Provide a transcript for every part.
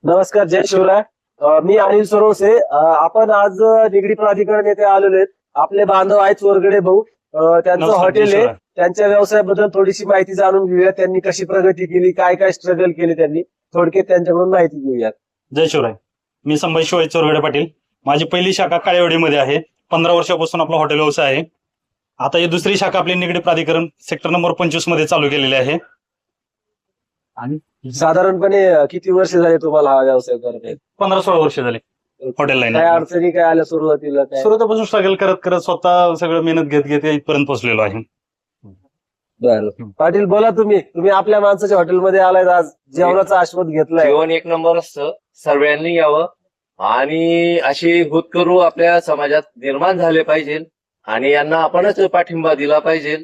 नमस्कार, जय शिवराय. मी अनिल सरोसे. आपण आज निगडी प्राधिकरण येथे आलेलो आहेत. आपले बांधव आहेत चोरगडे भाऊ. त्यांचं नमस्कार, हॉटेल जय आहे. शिवराय. त्यांच्या व्यवसायाबद्दल थोडीशी माहिती जाणून घेऊया. त्यांनी कशी प्रगती केली, काय काय स्ट्रगल केले त्यांनी, थोडक्यात त्यांच्याकडून माहिती घेऊयात. जय शिवराय. मी संभाजी शिवाजी चोरगडे पाटील. माझी पहिली शाखा काळेवाडीमध्ये आहे. 15 वर्षापासून आपला हॉटेल व्यवसाय आहे. आता ही दुसरी शाखा आपली निगडी प्राधिकरण सेक्टर नंबर 25 मध्ये चालू केलेली आहे. आणि साधारणपणे किती वर्ष झाले तुम्हाला हा व्यवसाय करताय? 15-16 वर्ष झाली हॉटेल लाईन. काय अडचणी काय आल्या सुरुवातीला? काय सुरुवातीपासून स्ट्रगल करत करत स्वतः सगळं मेहनत घेत घेत इथपर्यंत पोहोचलेलो आहे. बरं पाटील, बोला. तुम्ही आपल्या माणसाच्या हॉटेलमध्ये आलाय आज, जेवणाचा आस्वाद घेतलाय. जेवण एक नंबर असतं. सर्वांनी यावं आणि अशी होतकरू आपल्या समाजात निर्माण झाले पाहिजे आणि यांना आपणच पाठिंबा दिला पाहिजे.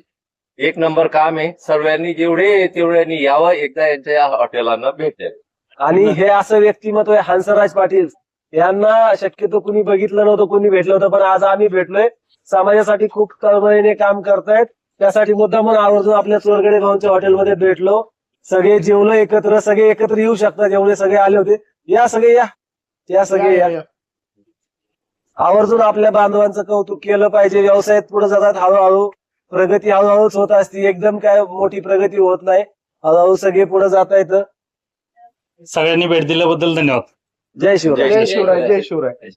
एक नंबर काम आहे. सर्वांनी जेवढे तेवढ्यांनी यावं, एकदा यांच्या हॉटेलांना भेट द्यावी. आणि हे असं व्यक्तिमत्व आहे हंसराज पाटील. यांना शक्यतो कुणी बघितलं नव्हतं, कुणी भेटलं होतं, पण आज आम्ही भेटलोय. समाजासाठी खूप तळमळीने काम करतायत. त्यासाठी मुद्दामून आवर्जून आपल्या चोरगडे भाऊंच्या हॉटेलमध्ये भेटलो. सगळे जेवलो एकत्र. सगळे एकत्र येऊ शकतात, एवढे सगळे आले होते. या सगळे, या सगळे या. आवर्जून आपल्या बांधवांचं कौतुक केलं पाहिजे. व्यवसायात पुढे जातात हळूहळू. प्रगती हळूहळूच होत असते, एकदम काय मोठी प्रगती होत नाही. हळूहळू सगळे पुढे जात आहेत. सगळ्यांनी भेट दिल्याबद्दल धन्यवाद. जय शिवराय. जय शिवराय. जय शिवराय.